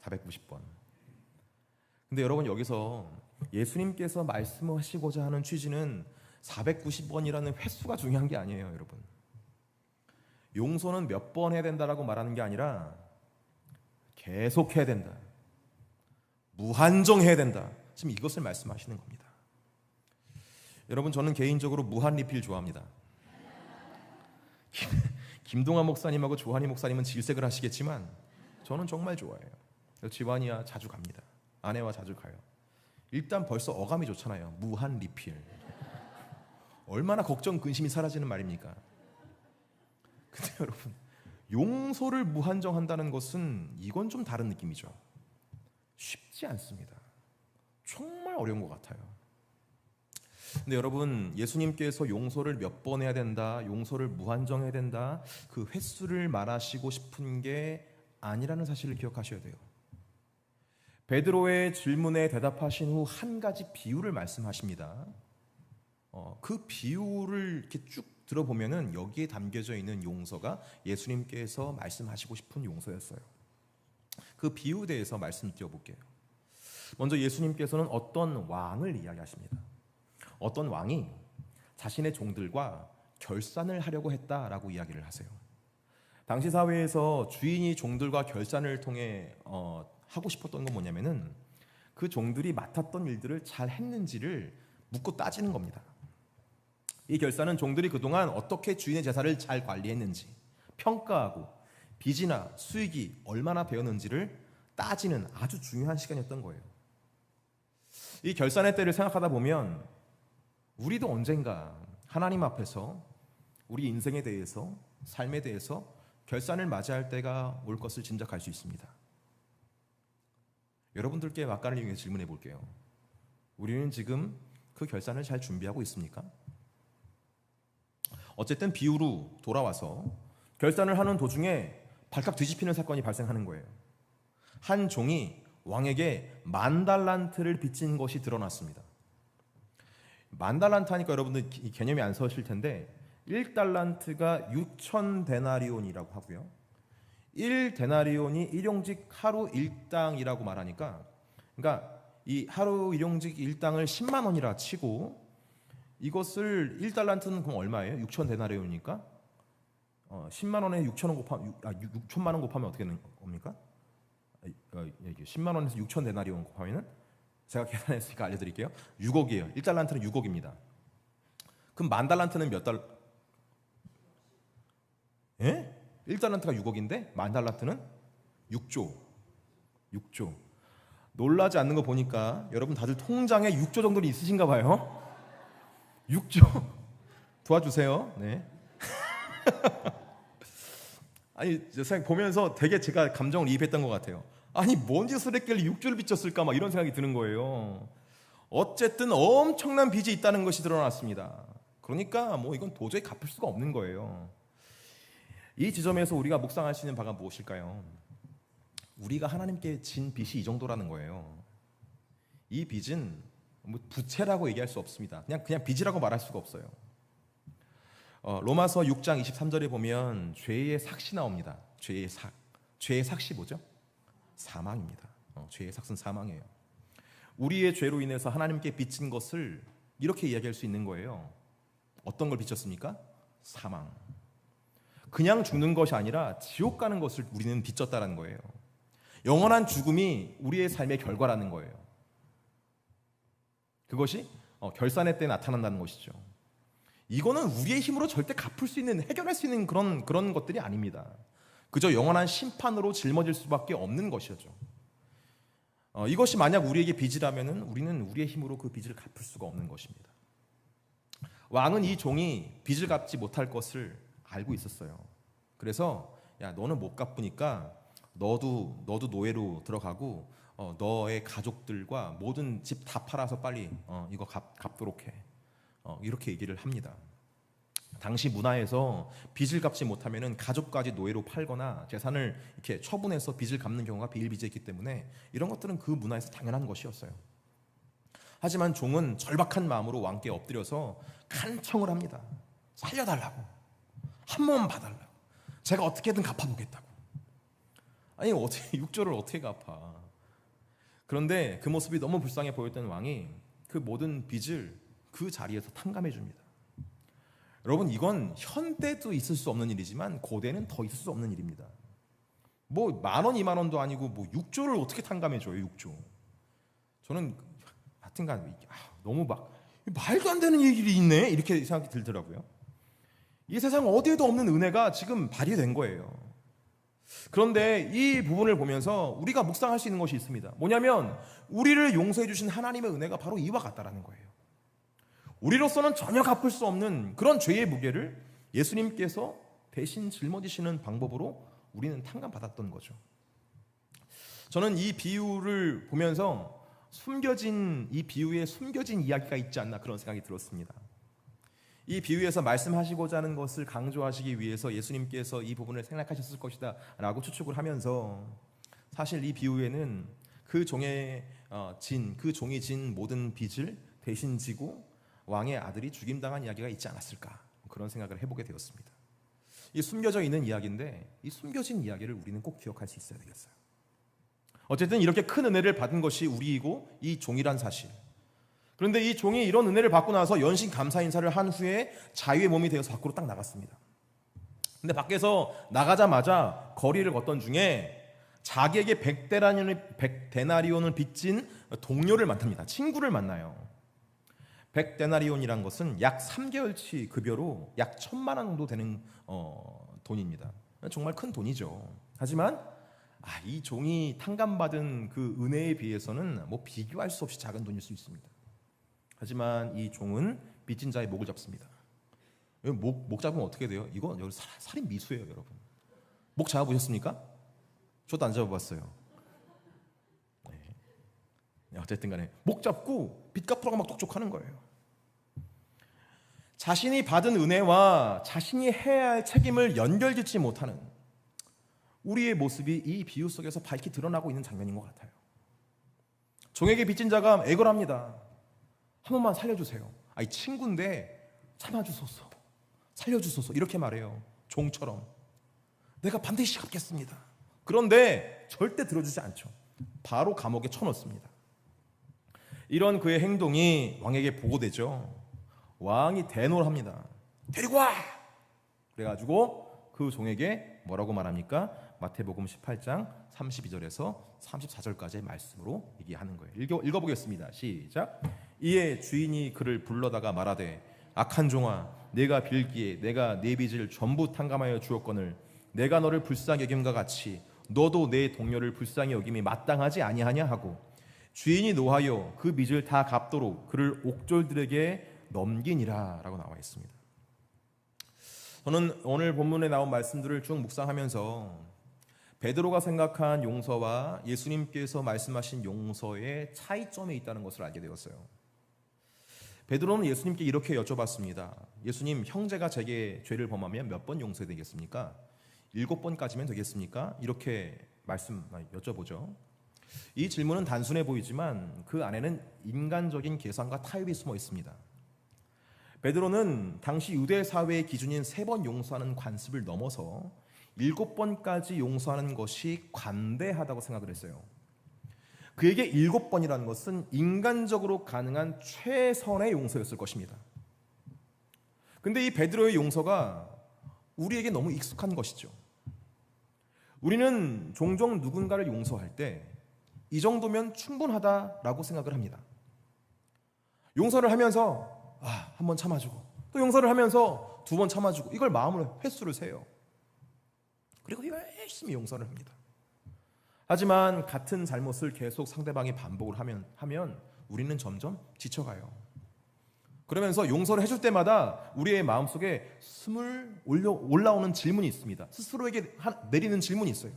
490번. 근데 여러분, 여기서 예수님께서 말씀하시고자 하는 취지는 490번이라는 횟수가 중요한 게 아니에요, 여러분. 용서는 몇 번 해야 된다라고 말하는 게 아니라 계속 해야 된다. 무한정 해야 된다. 지금 이것을 말씀하시는 겁니다. 여러분, 저는 개인적으로 무한 리필 좋아합니다. 김동환 목사님하고 조한희 목사님은 질색을 하시겠지만 저는 정말 좋아해요. 지환이와 자주 갑니다. 아내와 자주 가요. 일단 벌써 어감이 좋잖아요. 무한 리필. 얼마나 걱정, 근심이 사라지는 말입니까? 근데 여러분, 용서를 무한정 한다는 것은 이건 좀 다른 느낌이죠. 쉽지 않습니다. 정말 어려운 것 같아요. 근데 여러분, 예수님께서 용서를 몇 번 해야 된다, 용서를 무한정 해야 된다, 그 횟수를 말하시고 싶은 게 아니라는 사실을 기억하셔야 돼요. 베드로의 질문에 대답하신 후 한 가지 비유를 말씀하십니다. 그 비유를 이렇게 쭉 들어보면은 여기에 담겨져 있는 용서가 예수님께서 말씀하시고 싶은 용서였어요. 그 비유에 대해서 말씀드려볼게요. 먼저 예수님께서는 어떤 왕을 이야기하십니다. 어떤 왕이 자신의 종들과 결산을 하려고 했다라고 이야기를 하세요. 당시 사회에서 주인이 종들과 결산을 통해 하고 싶었던 건 뭐냐면은 그 종들이 맡았던 일들을 잘 했는지를 묻고 따지는 겁니다. 이 결산은 종들이 그동안 어떻게 주인의 재산을 잘 관리했는지 평가하고 빚이나 수익이 얼마나 되었는지를 따지는 아주 중요한 시간이었던 거예요. 이 결산의 때를 생각하다 보면 우리도 언젠가 하나님 앞에서 우리 인생에 대해서, 삶에 대해서 결산을 맞이할 때가 올 것을 짐작할 수 있습니다. 여러분들께 막간을 이용해 질문해 볼게요. 우리는 지금 그 결산을 잘 준비하고 있습니까? 어쨌든 비유로 돌아와서 결산을 하는 도중에 발칵 뒤집히는 사건이 발생하는 거예요. 한 종이 왕에게 10,000달란트를 빚진 것이 드러났습니다. 10,000달란트 하니까 여러분들 이 개념이 안 서실 텐데 1달란트가 6,000데나리온이라고 하고요. 1데나리온이 일용직 하루 일당이라고 말하니까, 그러니까 이 하루 일용직 일당을 10만 원이라 치고 이것을 1달란트는 그럼 얼마예요? 6,000데나리온이니까 10만 원에 6,000원 곱하면 6천만 원 곱하면 어떻게 되는 겁니까? 10만 원에서 6,000데나리온 곱하면은 제가 계산했으니까 알려드릴게요. 6억이에요. 1달란트는 6억입니다. 그럼 10,000달란트는 몇 달? 예? 1달란트가 6억인데 10,000달란트는 6조. 6조. 놀라지 않는 거 보니까 여러분 다들 통장에 6조 정도는 있으신가 봐요. 6조. 도와주세요. 네. 아니, 제가 보면서 되게 제가 감정을 이입했던 것 같아요. 아니, 뭔 짓을 했길래 6조를 빚졌을까 막 이런 생각이 드는 거예요. 어쨌든 엄청난 빚이 있다는 것이 드러났습니다. 그러니까 뭐 이건 도저히 갚을 수가 없는 거예요. 이 지점에서 우리가 묵상할 수 있는 바가 무엇일까요? 우리가 하나님께 진 빚이 이 정도라는 거예요. 이 빚은 뭐 부채라고 얘기할 수 없습니다. 그냥 빚이라고 말할 수가 없어요. 로마서 6장 23절에 보면 죄의 삭시 나옵니다. 죄의 삭. 죄의 삭시 뭐죠? 사망입니다. 죄의 삭은 사망이에요. 우리의 죄로 인해서 하나님께 빚진 것을 이렇게 이야기할 수 있는 거예요. 어떤 걸 빚졌습니까? 사망. 그냥 죽는 것이 아니라 지옥 가는 것을 우리는 빚졌다는 거예요. 영원한 죽음이 우리의 삶의 결과라는 거예요. 그것이 결산의 때 나타난다는 것이죠. 이거는 우리의 힘으로 절대 갚을 수 있는, 해결할 수 있는 그런 것들이 아닙니다. 그저 영원한 심판으로 짊어질 수밖에 없는 것이었죠. 이것이 만약 우리에게 빚이라면은 우리는 우리의 힘으로 그 빚을 갚을 수가 없는 것입니다. 왕은 이 종이 빚을 갚지 못할 것을 알고 있었어요. 그래서 야, 너는 못 갚으니까 너도 노예로 들어가고 너의 가족들과 모든 집 다 팔아서 빨리 이거 갚도록 해. 이렇게 얘기를 합니다. 당시 문화에서 빚을 갚지 못하면은 가족까지 노예로 팔거나 재산을 이렇게 처분해서 빚을 갚는 경우가 비일비재했기 때문에 이런 것들은 그 문화에서 당연한 것이었어요. 하지만 종은 절박한 마음으로 왕께 엎드려서 간청을 합니다. 살려달라고, 한 번만 봐달라고, 제가 어떻게든 갚아보겠다고. 아니, 어떻게 6조를 어떻게 갚아? 그런데 그 모습이 너무 불쌍해 보였던 왕이 그 모든 빚을 그 자리에서 탕감해 줍니다. 여러분, 이건 현대도 있을 수 없는 일이지만 고대는 더 있을 수 없는 일입니다. 뭐 10,000원, 20,000원도 아니고 뭐 6조를 어떻게 탕감해 줘요? 6조. 저는 하여튼간 너무 말도 안 되는 일이 있네 이렇게 생각이 들더라고요. 이 세상 어디에도 없는 은혜가 지금 발휘된 거예요. 그런데 이 부분을 보면서 우리가 묵상할 수 있는 것이 있습니다. 뭐냐면 우리를 용서해 주신 하나님의 은혜가 바로 이와 같다라는 거예요. 우리로서는 전혀 갚을 수 없는 그런 죄의 무게를 예수님께서 대신 짊어지시는 방법으로 우리는 탕감받았던 거죠. 저는 이 비유를 보면서 이 비유에 숨겨진 이야기가 있지 않나 그런 생각이 들었습니다. 이 비유에서 말씀하시고자 하는 것을 강조하시기 위해서 예수님께서 이 부분을 생략하셨을 것이다 라고 추측을 하면서 사실 이 비유에는 그 종의 그 종이 진 모든 빚을 대신 지고 왕의 아들이 죽임당한 이야기가 있지 않았을까, 그런 생각을 해보게 되었습니다. 이 숨겨져 있는 이야기인데 이 숨겨진 이야기를 우리는 꼭 기억할 수 있어야 되겠어요. 어쨌든 이렇게 큰 은혜를 받은 것이 우리이고 이 종이란 사실. 그런데 이 종이 이런 은혜를 받고 나서 연신 감사 인사를 한 후에 자유의 몸이 되어서 밖으로 딱 나갔습니다. 근데 밖에서 나가자마자 거리를 걷던 중에 자기에게 100데나리온을 빚진 동료를 만납니다. 친구를 만나요. 100데나리온이란 것은 약 3개월치 급여로 약 1,000만 원 정도 되는 돈입니다. 정말 큰 돈이죠. 하지만 이 종이 탕감받은 그 은혜에 비해서는 뭐 비교할 수 없이 작은 돈일 수 있습니다. 하지만 이 종은 빚진 자의 목을 잡습니다. 목 잡으면 어떻게 돼요? 이거 살인 미수예요, 여러분. 목 잡아보셨습니까? 저도 안 잡아봤어요. 네, 어쨌든 간에 목 잡고 빚 갚으라고 막 똑똑하는 거예요. 자신이 받은 은혜와 자신이 해야 할 책임을 연결짓지 못하는 우리의 모습이 이 비유 속에서 밝히 드러나고 있는 장면인 것 같아요. 종에게 빚진 자가 애걸합니다. 한 번만 살려주세요. 이 친구인데 참아주소서, 살려주소서, 이렇게 말해요. 종처럼 내가 반드시 갚겠습니다. 그런데 절대 들어주지 않죠. 바로 감옥에 쳐넣습니다. 이런 그의 행동이 왕에게 보고되죠. 왕이 대노를 합니다. 데리고 와! 그래가지고 그 종에게 뭐라고 말합니까? 마태복음 18장 32절에서 34절까지의 말씀으로 얘기하는 거예요. 읽어보겠습니다. 시작. 이에 주인이 그를 불러다가 말하되 악한 종아, 내가 빌기에 내가 네 빚을 전부 탕감하여 주었거늘 내가 너를 불쌍히 여김과 같이 너도 내 동료를 불쌍히 여김이 마땅하지 아니하냐 하고 주인이 노하여 그 빚을 다 갚도록 그를 옥졸들에게 넘기니라 라고 나와 있습니다. 저는 오늘 본문에 나온 말씀들을 쭉 묵상하면서 베드로가 생각한 용서와 예수님께서 말씀하신 용서의 차이점이 있다는 것을 알게 되었어요. 베드로는 예수님께 이렇게 여쭤봤습니다. 예수님, 형제가 제게 죄를 범하면 몇 번 용서해야 되겠습니까? 7번까지면 되겠습니까? 이렇게 여쭤보죠. 이 질문은 단순해 보이지만 그 안에는 인간적인 계산과 타협이 숨어 있습니다. 베드로는 당시 유대 사회의 기준인 3번 용서하는 관습을 넘어서 7번까지 용서하는 것이 관대하다고 생각을 했어요. 그에게 7번이라는 것은 인간적으로 가능한 최선의 용서였을 것입니다. 근데 이 베드로의 용서가 우리에게 너무 익숙한 것이죠. 우리는 종종 누군가를 용서할 때 이 정도면 충분하다라고 생각을 합니다. 용서를 하면서 한 번 참아주고 또 용서를 하면서 2번 참아주고 이걸 마음으로 횟수를 세요. 그리고 열심히 용서를 합니다. 하지만 같은 잘못을 계속 상대방이 반복을 하면 우리는 점점 지쳐가요. 그러면서 용서를 해줄 때마다 우리의 마음속에 스물 올라오는 질문이 있습니다. 스스로에게 내리는 질문이 있어요.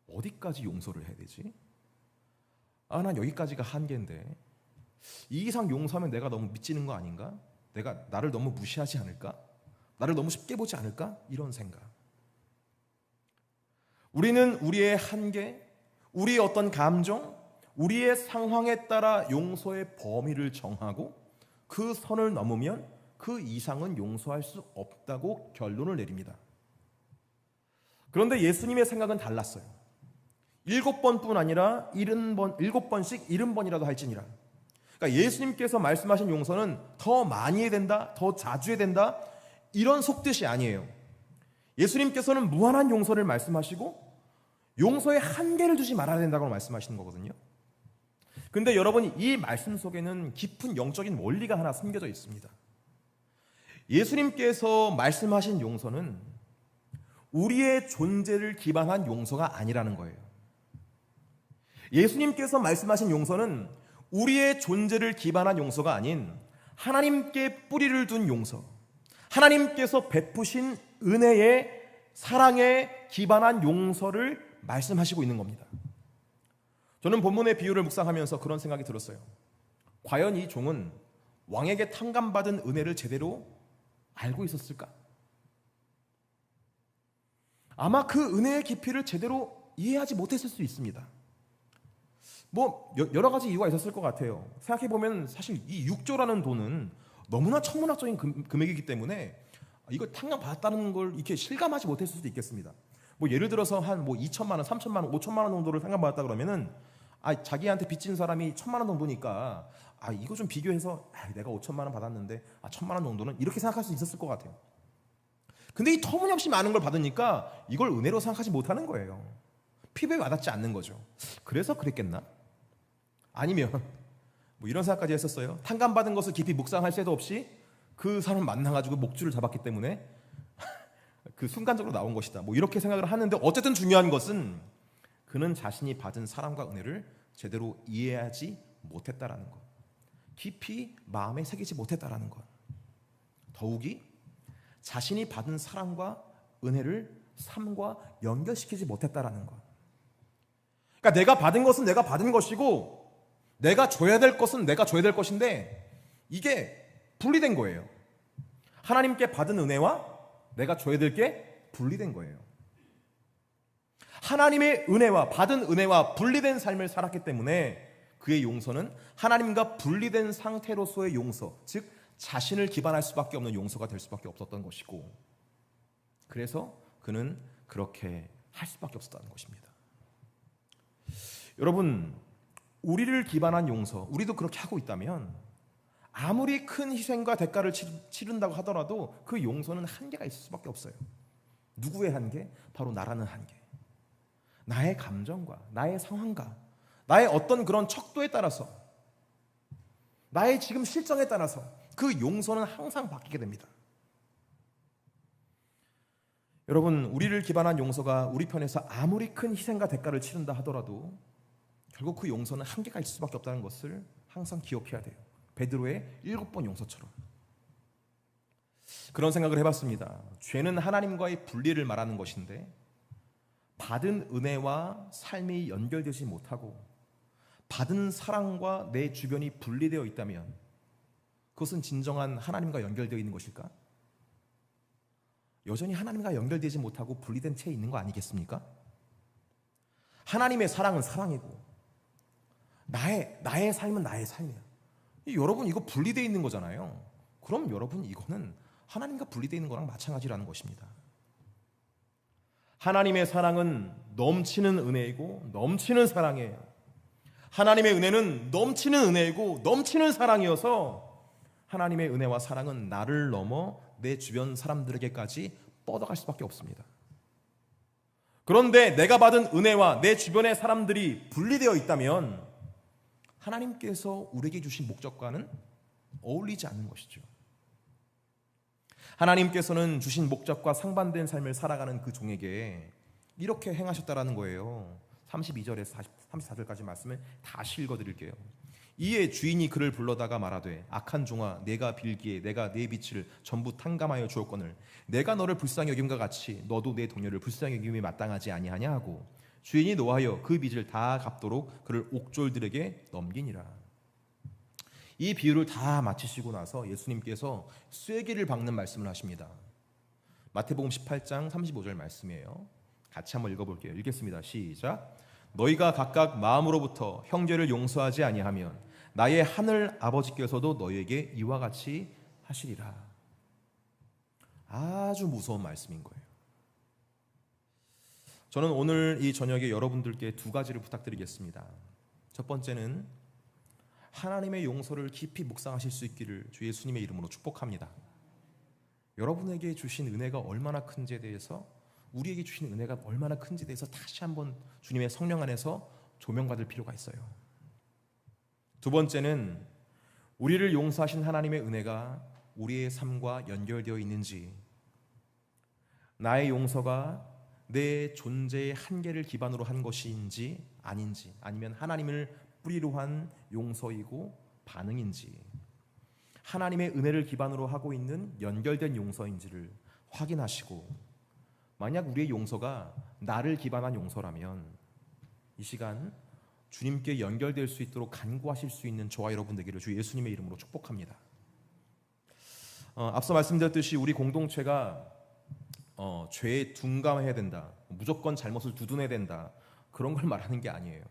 어디까지 용서를 해야 되지? 난 여기까지가 한계인데 이 이상 용서하면 내가 너무 미치는 거 아닌가? 내가 나를 너무 무시하지 않을까? 나를 너무 쉽게 보지 않을까? 이런 생각. 우리는 우리의 한계, 우리의 어떤 감정, 우리의 상황에 따라 용서의 범위를 정하고 그 선을 넘으면 그 이상은 용서할 수 없다고 결론을 내립니다. 그런데 예수님의 생각은 달랐어요. 7번뿐 아니라 7번씩 70번이라도 할지니라. 그러니까 예수님께서 말씀하신 용서는 더 많이 해야 된다, 더 자주 해야 된다, 이런 속뜻이 아니에요. 예수님께서는 무한한 용서를 말씀하시고 용서에 한계를 두지 말아야 된다고 말씀하시는 거거든요. 근데 여러분, 이 말씀 속에는 깊은 영적인 원리가 하나 숨겨져 있습니다. 예수님께서 말씀하신 용서는 우리의 존재를 기반한 용서가 아니라는 거예요. 예수님께서 말씀하신 용서는 우리의 존재를 기반한 용서가 아닌 하나님께 뿌리를 둔 용서, 하나님께서 베푸신 은혜의 사랑에 기반한 용서를 말씀하시고 있는 겁니다. 저는 본문의 비유를 묵상하면서 그런 생각이 들었어요. 과연 이 종은 왕에게 탕감받은 은혜를 제대로 알고 있었을까? 아마 그 은혜의 깊이를 제대로 이해하지 못했을 수 있습니다. 뭐 여러 가지 이유가 있었을 것 같아요. 생각해 보면 사실 이 6조라는 돈은 너무나 천문학적인 금액이기 때문에 이거 탕감 받았다는 걸 이렇게 실감하지 못했을 수도 있겠습니다. 뭐 예를 들어서 한 뭐 2천만 원, 3천만 원, 5천만 원 정도를 탕감 받았다 그러면은 자기한테 빚진 사람이 1천만 원 정도니까 이거 좀 비교해서 내가 5천만 원 받았는데 1천만 원 정도는 이렇게 생각할 수 있었을 것 같아요. 근데 이 터무니없이 많은 걸 받으니까 이걸 은혜로 생각하지 못하는 거예요. 피부에 와닿지 않는 거죠. 그래서 그랬겠나? 아니면 뭐 이런 생각까지 했었어요. 탕감받은 것을 깊이 묵상할 새도 없이 그 사람 만나가지고 목줄을 잡았기 때문에 그 순간적으로 나온 것이다. 뭐 이렇게 생각을 하는데 어쨌든 중요한 것은 그는 자신이 받은 사랑과 은혜를 제대로 이해하지 못했다라는 것. 깊이 마음에 새기지 못했다라는 것. 더욱이 자신이 받은 사랑과 은혜를 삶과 연결시키지 못했다라는 것. 그러니까 내가 받은 것은 내가 받은 것이고 내가 줘야 될 것은 내가 줘야 될 것인데 이게 분리된 거예요. 하나님께 받은 은혜와 내가 줘야 될 게 분리된 거예요. 하나님의 은혜와 받은 은혜와 분리된 삶을 살았기 때문에 그의 용서는 하나님과 분리된 상태로서의 용서, 즉 자신을 기반할 수밖에 없는 용서가 될 수밖에 없었던 것이고, 그래서 그는 그렇게 할 수밖에 없었다는 것입니다. 여러분, 우리를 기반한 용서, 우리도 그렇게 하고 있다면 아무리 큰 희생과 대가를 치른다고 하더라도 그 용서는 한계가 있을 수밖에 없어요. 누구의 한계? 바로 나라는 한계. 나의 감정과 나의 상황과 나의 어떤 그런 척도에 따라서, 나의 지금 실정에 따라서 그 용서는 항상 바뀌게 됩니다. 여러분, 우리를 기반한 용서가 우리 편에서 아무리 큰 희생과 대가를 치른다 하더라도 결국 그 용서는 한계가 있을 수밖에 없다는 것을 항상 기억해야 돼요. 베드로의 7번 용서처럼. 그런 생각을 해봤습니다. 죄는 하나님과의 분리를 말하는 것인데 받은 은혜와 삶이 연결되지 못하고 받은 사랑과 내 주변이 분리되어 있다면 그것은 진정한 하나님과 연결되어 있는 것일까? 여전히 하나님과 연결되지 못하고 분리된 채 있는 거 아니겠습니까? 하나님의 사랑은 사랑이고 나의 삶은 나의 삶이야. 여러분, 이거 분리되어 있는 거잖아요. 그럼 여러분, 이거는 하나님과 분리되어 있는 거랑 마찬가지라는 것입니다. 하나님의 사랑은 넘치는 은혜이고 넘치는 사랑이에요. 하나님의 은혜는 넘치는 은혜이고 넘치는 사랑이어서 하나님의 은혜와 사랑은 나를 넘어 내 주변 사람들에게까지 뻗어갈 수밖에 없습니다. 그런데 내가 받은 은혜와 내 주변의 사람들이 분리되어 있다면 하나님께서 우리에게 주신 목적과는 어울리지 않는 것이죠. 하나님께서는 주신 목적과 상반된 삶을 살아가는 그 종에게 이렇게 행하셨다라는 거예요. 32절에서 34절까지 말씀을 다시 읽어드릴게요. 이에 주인이 그를 불러다가 말하되 악한 종아, 내가 빌기에 내가 네 빛을 전부 탕감하여 주었거늘 내가 너를 불쌍히 여김과 같이 너도 내 동료를 불쌍히 여김이 마땅하지 아니하냐 하고 주인이 노하여 그 빚을 다 갚도록 그를 옥졸들에게 넘기니라. 이 비유를 다 마치시고 나서 예수님께서 쐐기를 박는 말씀을 하십니다. 마태복음 18장 35절 말씀이에요. 같이 한번 읽어볼게요. 읽겠습니다. 시작. 너희가 각각 마음으로부터 형제를 용서하지 아니하면 나의 하늘 아버지께서도 너희에게 이와 같이 하시리라. 아주 무서운 말씀인 거예요. 저는 오늘 이 저녁에 여러분들께 두 가지를 부탁드리겠습니다. 첫 번째는 하나님의 용서를 깊이 묵상하실 수 있기를 주 예수님의 이름으로 축복합니다. 여러분에게 주신 은혜가 얼마나 큰지에 대해서, 우리에게 주신 은혜가 얼마나 큰지에 대해서 다시 한번 주님의 성령 안에서 조명받을 필요가 있어요. 두 번째는 우리를 용서하신 하나님의 은혜가 우리의 삶과 연결되어 있는지, 나의 용서가 내 존재의 한계를 기반으로 한 것인지 아닌지, 아니면 하나님을 뿌리로 한 용서이고 반응인지, 하나님의 은혜를 기반으로 하고 있는 연결된 용서인지를 확인하시고, 만약 우리의 용서가 나를 기반한 용서라면 이 시간 주님께 연결될 수 있도록 간구하실 수 있는 저와 여러분 되기를 주 예수님의 이름으로 축복합니다. 앞서 말씀드렸듯이 우리 공동체가 죄에 둔감해야 된다, 무조건 잘못을 두둔해야 된다, 그런 걸 말하는 게 아니에요.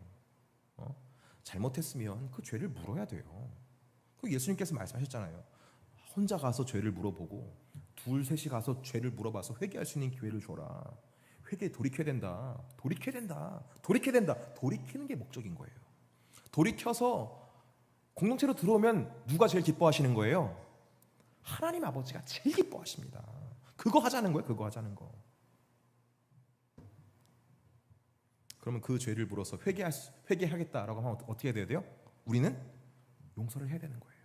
잘못했으면 그 죄를 물어야 돼요. 그 예수님께서 말씀하셨잖아요. 혼자 가서 죄를 물어보고 둘 셋이 가서 죄를 물어봐서 회개할 수 있는 기회를 줘라. 돌이켜야 된다. 돌이키는 게 목적인 거예요. 돌이켜서 공동체로 들어오면 누가 제일 기뻐하시는 거예요? 하나님 아버지가 제일 기뻐하십니다. 그거 하자는 거예요. 그러면 그 죄를 물어서 회개하겠다라고 하면 어떻게 해야 돼요? 우리는 용서를 해야 되는 거예요.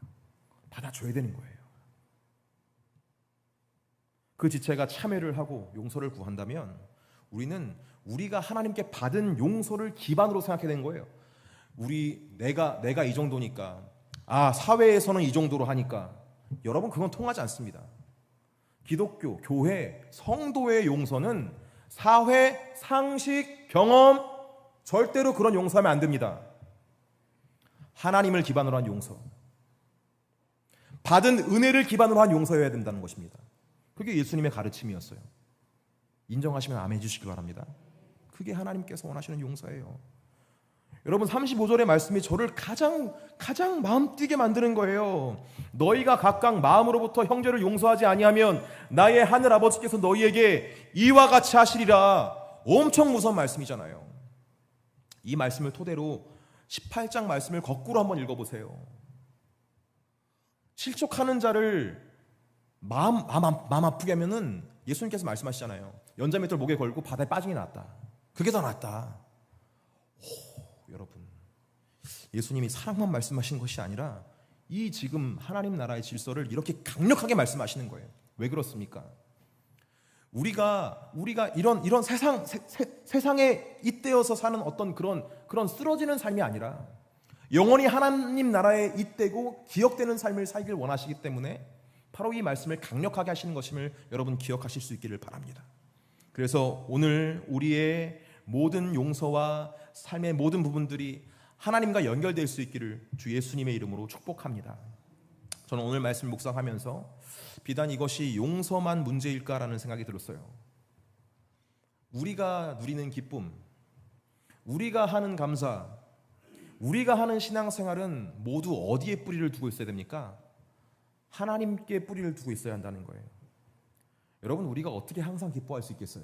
받아줘야 되는 거예요. 그 지체가 참회를 하고 용서를 구한다면 우리는 우리가 하나님께 받은 용서를 기반으로 생각해야 되는 거예요. 내가 이 정도니까, 사회에서는 이 정도로 하니까. 여러분, 그건 통하지 않습니다. 기독교, 교회, 성도의 용서는 사회, 상식, 경험, 절대로 그런 용서하면 안 됩니다. 하나님을 기반으로 한 용서, 받은 은혜를 기반으로 한 용서여야 된다는 것입니다. 그게 예수님의 가르침이었어요. 인정하시면 아멘 해주시기 바랍니다. 그게 하나님께서 원하시는 용서예요. 여러분, 35절의 말씀이 저를 가장 마음 뛰게 만드는 거예요. 너희가 각각 마음으로부터 형제를 용서하지 아니하면 나의 하늘 아버지께서 너희에게 이와 같이 하시리라. 엄청 무서운 말씀이잖아요. 이 말씀을 토대로 18장 말씀을 거꾸로 한번 읽어보세요. 실족하는 자를 마음 아프게 하면은 예수님께서 말씀하시잖아요. 연자맷돌 목에 걸고 바다에 빠지는 게 낫다. 그게 더 낫다. 여러분, 예수님이 사랑만 말씀하시는 것이 아니라 이 지금 하나님 나라의 질서를 이렇게 강력하게 말씀하시는 거예요. 왜 그렇습니까? 우리가 이런 세상에 잇대어서 사는 어떤 그런 쓰러지는 삶이 아니라 영원히 하나님 나라에 잇대고 기억되는 삶을 살길 원하시기 때문에 바로 이 말씀을 강력하게 하시는 것임을 여러분 기억하실 수 있기를 바랍니다. 그래서 오늘 우리의 모든 용서와 삶의 모든 부분들이 하나님과 연결될 수 있기를 주 예수님의 이름으로 축복합니다. 저는 오늘 말씀 묵상하면서 비단 이것이 용서만 문제일까라는 생각이 들었어요. 우리가 누리는 기쁨, 우리가 하는 감사, 우리가 하는 신앙생활은 모두 어디에 뿌리를 두고 있어야 됩니까? 하나님께 뿌리를 두고 있어야 한다는 거예요. 여러분, 우리가 어떻게 항상 기뻐할 수 있겠어요?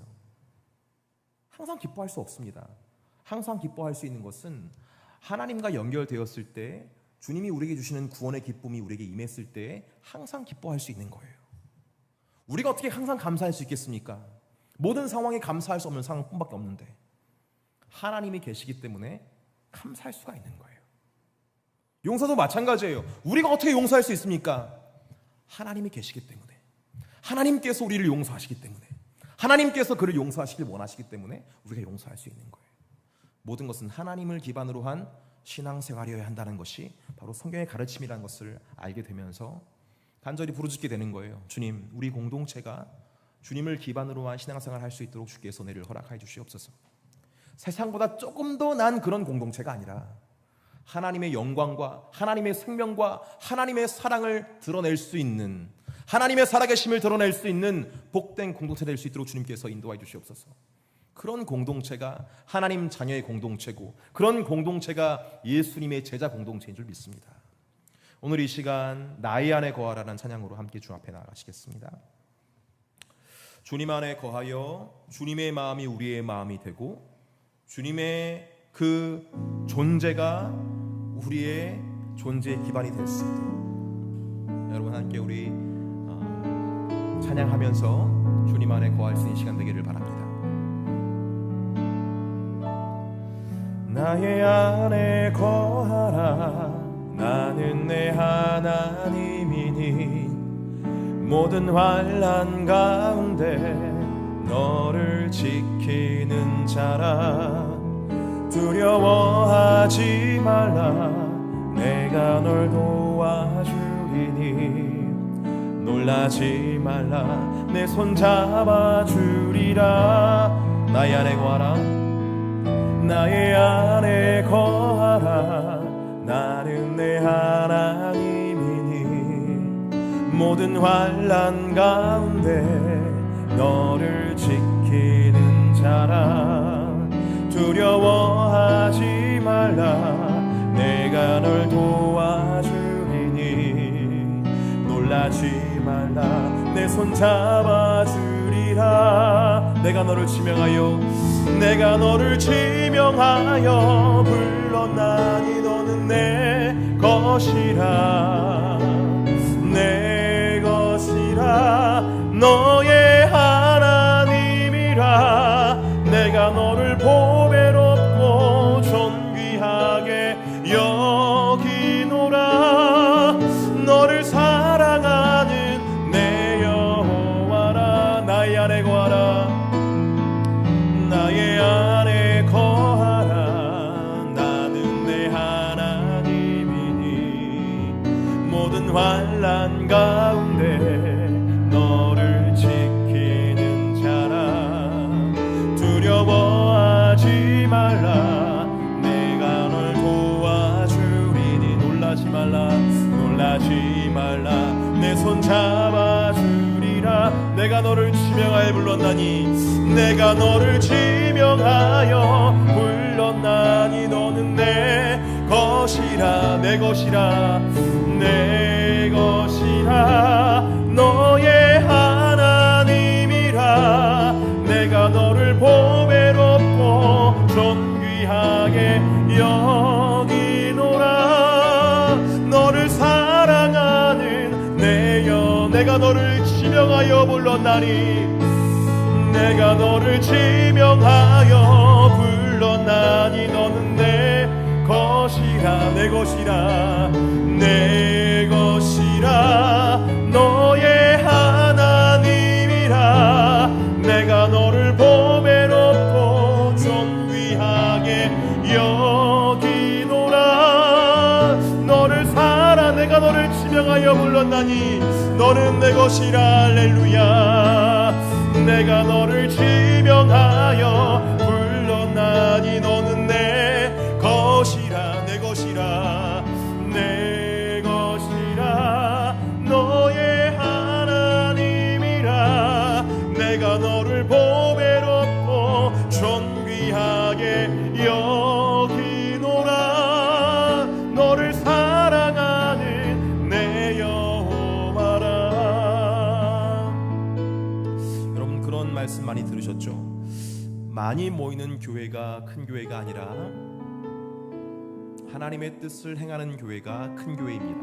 항상 기뻐할 수 없습니다. 항상 기뻐할 수 있는 것은 하나님과 연결되었을 때, 주님이 우리에게 주시는 구원의 기쁨이 우리에게 임했을 때 항상 기뻐할 수 있는 거예요. 우리가 어떻게 항상 감사할 수 있겠습니까? 모든 상황에 감사할 수 없는 상황뿐밖에 없는데 하나님이 계시기 때문에 감사할 수가 있는 거예요. 용서도 마찬가지예요. 우리가 어떻게 용서할 수 있습니까? 하나님이 계시기 때문에, 하나님께서 우리를 용서하시기 때문에, 하나님께서 그를 용서하시길 원하시기 때문에 우리가 용서할 수 있는 거예요. 모든 것은 하나님을 기반으로 한 신앙생활이어야 한다는 것이 바로 성경의 가르침이라는 것을 알게 되면서 간절히 부르짖게 되는 거예요. 주님, 우리 공동체가 주님을 기반으로 한 신앙생활을 할 수 있도록 주께서 은혜를 허락하여 주시옵소서. 세상보다 조금 더 난 그런 공동체가 아니라 하나님의 영광과 하나님의 생명과 하나님의 사랑을 드러낼 수 있는, 하나님의 살아계심을 드러낼 수 있는 복된 공동체 될 수 있도록 주님께서 인도하여 주시옵소서. 그런 공동체가 하나님 자녀의 공동체고, 그런 공동체가 예수님의 제자 공동체인 줄 믿습니다. 오늘 이 시간 나의 안에 거하라는 찬양으로 함께 주 앞에 나아가시겠습니다. 주님 안에 거하여 주님의 마음이 우리의 마음이 되고, 주님의 그 존재가 우리의 존재의 기반이 될 수 있도록 여러분 함께 우리 찬양하면서 주님 안에 거할 수 있는 시간 되기를 바랍니다. 나의 안에 거하라. 나는 내 하나님이니 모든 환난 가운데 너를 지키는 자라. 두려워하지 말라. 내가 널 도와주리니 놀라지 말라. 내 손 잡아주리라. 나의 안에 거하라. 나의 안에 거하라. 나는 내 하나님이니 모든 환난 가운데 너를 지키는 자라. 두려워하지 말라. 내 놀라지 말라. 내 손 잡아주리라. 내가 너를 지명하여 불렀나니 너는 내 것이라. 내 것이라. 너의 하나님이라. 내가 너를 보배롭고 존귀하게 여기노라. 너를 사랑하는 내 여호와라. 나의 안에 거하라. 나의 안에 거하라. 나는 내 하나님이니 모든 환난 가운데 너를 지키는 자라. 두려워하지 말라. 내가 널 도와주리니 놀라지 말라. 내 손 잡아주리라. 내가 너를 지명하여 불렀나니 너는 내 것이라. 내 것이라. 너의 하나님이라. 내가 너를 보배롭고 존귀하게 여기노라. 너를 사랑하는 내가 너를 지명하여 불렀나니 너는 내 것이라. 너의 하나님이라. 내가 너를 보배롭고 존귀하게 여기노라. 내가 너를 지명하여 불렀나니 너는 내 것이라. 할렐루야. 내가 너를 지명하여 불렀나니 너는 내 것이라. 내 것이라. 너의 하나님이라. 내가 너를 보배롭고 존귀하게 여기노라. 너를 사랑하는 내 여호와라. 여러분, 그런 말씀 많이 들으셨죠? 많이 모이는 교회가 큰 교회가 아니라 하나님의 뜻을 행하는 교회가 큰 교회입니다.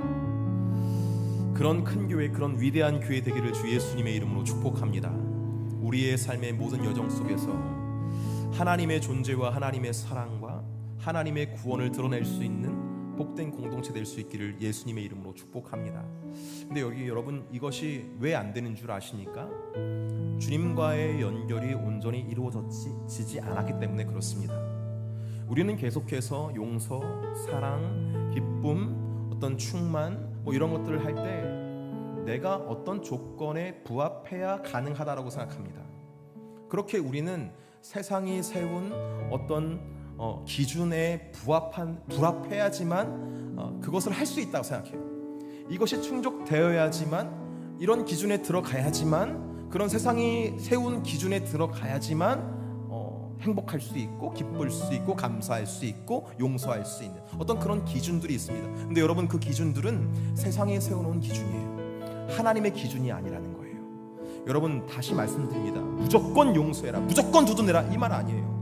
그런 큰 교회, 그런 위대한 교회 되기를 주 예수님의 이름으로 축복합니다. 우리의 삶의 모든 여정 속에서 하나님의 존재와 하나님의 사랑과 하나님의 구원을 드러낼 수 있는 복된 공동체 될 수 있기를 예수님의 이름으로 축복합니다. 근데 여기 여러분, 이것이 왜 안 되는 줄 아십니까? 주님과의 연결이 온전히 이루어지지 않았기 때문에 그렇습니다. 우리는 계속해서 용서, 사랑, 기쁨, 어떤 충만 이런 것들을 할 때 내가 어떤 조건에 부합해야 가능하다라고 생각합니다. 그렇게 우리는 세상이 세운 어떤 기준에 부합해야지만 그것을 할 수 있다고 생각해요. 이것이 충족되어야지만, 이런 기준에 들어가야지만, 그런 세상이 세운 기준에 들어가야지만 행복할 수 있고 기쁠 수 있고 감사할 수 있고 용서할 수 있는 어떤 그런 기준들이 있습니다. 근데 여러분, 그 기준들은 세상에 세워놓은 기준이에요. 하나님의 기준이 아니라는 거예요. 여러분, 다시 말씀드립니다. 무조건 용서해라, 무조건 두둔해라, 이 말 아니에요.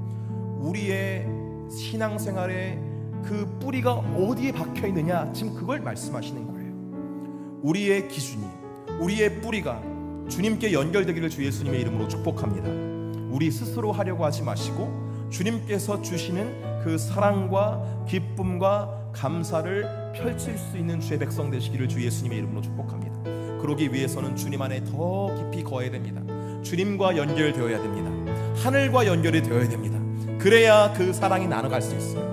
우리의 신앙생활의 그 뿌리가 어디에 박혀있느냐, 지금 그걸 말씀하시는 거예요. 우리의 기준이, 우리의 뿌리가 주님께 연결되기를 주 예수님의 이름으로 축복합니다. 우리 스스로 하려고 하지 마시고 주님께서 주시는 그 사랑과 기쁨과 감사를 펼칠 수 있는 주의 백성 되시기를 주 예수님의 이름으로 축복합니다. 그러기 위해서는 주님 안에 더 깊이 거해야 됩니다. 주님과 연결되어야 됩니다. 하늘과 연결이 되어야 됩니다. 그래야 그 사랑이 나눠갈 수 있어요.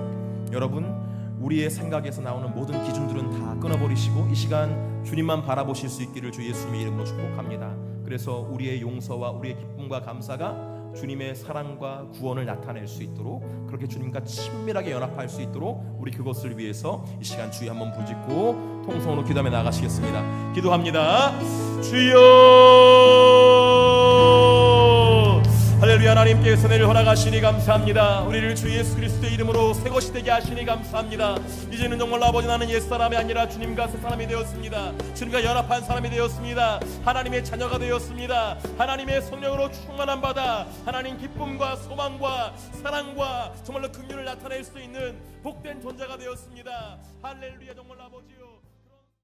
여러분, 우리의 생각에서 나오는 모든 기준들은 다 끊어버리시고 이 시간 주님만 바라보실 수 있기를 주 예수님의 이름으로 축복합니다. 그래서 우리의 용서와 우리의 기쁨과 감사가 주님의 사랑과 구원을 나타낼 수 있도록, 그렇게 주님과 친밀하게 연합할 수 있도록 우리 그것을 위해서 이 시간 주여 한번 부르짖고 통성으로 기도하며 나가시겠습니다. 기도합니다. 주여, 할렐루야. 하나님께서 내를 허락하시니 감사합니다. 우리를 주 예수 그리스도의 이름으로 새 것이 되게 하시니 감사합니다. 이제는 정말 아버지 나는 옛사람이 아니라 주님과 새 사람이 되었습니다. 주님과 연합한 사람이 되었습니다. 하나님의 자녀가 되었습니다. 하나님의 성령으로 충만한 바다, 하나님 기쁨과 소망과 사랑과 정말로 긍휼을 나타낼 수 있는 복된 존재가 되었습니다. 할렐루야. 정말 아버지요.